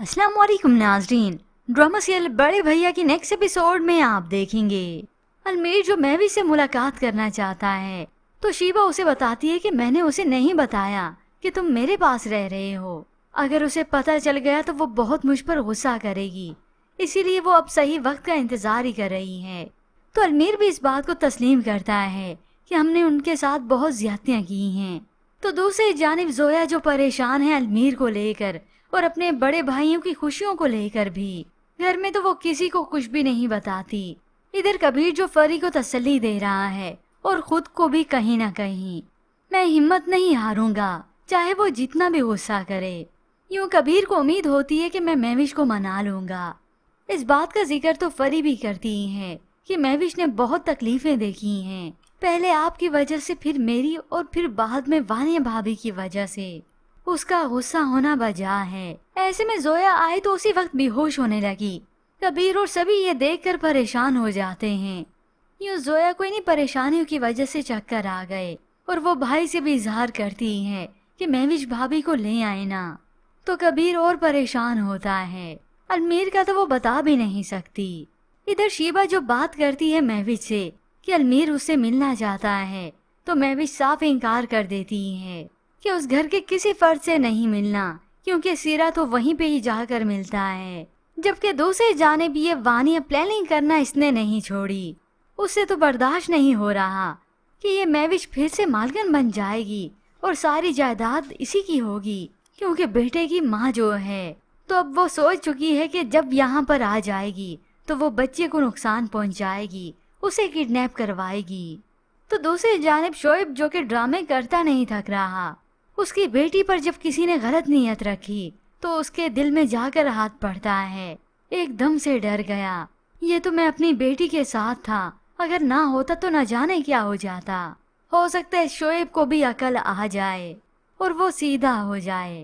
अस्सलाम वालेकुम नाज़रीन। ड्रामा सीरियल बड़े भैया की नेक्स्ट एपिसोड में आप देखेंगे अलमीर जो महवी से मुलाकात करना चाहता है, तो शीबा उसे बताती है कि मैंने उसे नहीं बताया कि तुम मेरे पास रह रहे हो। अगर उसे पता चल गया तो वो बहुत मुझ पर गुस्सा करेगी, इसीलिए वो अब सही वक्त का इंतजार ही कर रही है। तो अलमीर भी इस बात को तस्लीम करता है कि हमने उनके साथ बहुत ज्यादतियाँ की हैं। तो दूसरी जानिब जोया जो परेशान है अलमीर को लेकर और अपने बड़े भाइयों की खुशियों को लेकर भी, घर में तो वो किसी को कुछ भी नहीं बताती। इधर कबीर जो फरी को तसल्ली दे रहा है और खुद को भी कहीं ना कहीं, मैं हिम्मत नहीं हारूंगा चाहे वो जितना भी गुस्सा करे। यूं कबीर को उम्मीद होती है कि मैं महविश को मना लूंगा। इस बात का जिक्र तो फरी भी करती है कि महविश ने बहुत तकलीफें देखी हैं, पहले आपकी वजह से, फिर मेरी, और फिर बाद में वानिया भाभी की वजह से। उसका गुस्सा होना बजा है। ऐसे में जोया आए तो उसी वक्त बेहोश होने लगी। कबीर और सभी ये देखकर परेशान हो जाते हैं। यूं जोया को इन्हीं परेशानियों की वजह से चक्कर आ गए और वो भाई से भी इजहार करती है कि महविश भाभी को ले आए ना। तो कबीर और परेशान होता है। अलमीर का तो वो बता भी नहीं सकती। इधर शीबा जो बात करती है महविश से कि अलमीर उससे मिलना चाहता है, तो महविश साफ इनकार कर देती है कि उस घर के किसी फर्द से नहीं मिलना, क्योंकि सीरा तो वहीं पे ही जाकर मिलता है। जबकि दूसरी जानिब ये वानिया प्लानिंग करना इसने नहीं छोड़ी। उससे तो बर्दाश्त नहीं हो रहा कि ये महविश फिर से मालकिन बन जाएगी और सारी जायदाद इसी की होगी, क्योंकि बेटे की माँ जो है, तो अब वो सोच चुकी है कि जब यहाँ पर आ जाएगी तो वो बच्चे को नुकसान पहुँचाएगी, उसे किडनैप करवाएगी। तो दूसरी जानिब शोएब जो कि ड्रामे करता नहीं थक रहा, उसकी बेटी पर जब किसी ने गलत नीयत रखी तो उसके दिल में जाकर हाथ पड़ता है। एकदम से डर गया। ये तो मैं अपनी बेटी के साथ था, अगर ना होता तो न जाने क्या हो जाता। हो सकता है शोएब को भी अकल आ जाए और वो सीधा हो जाए।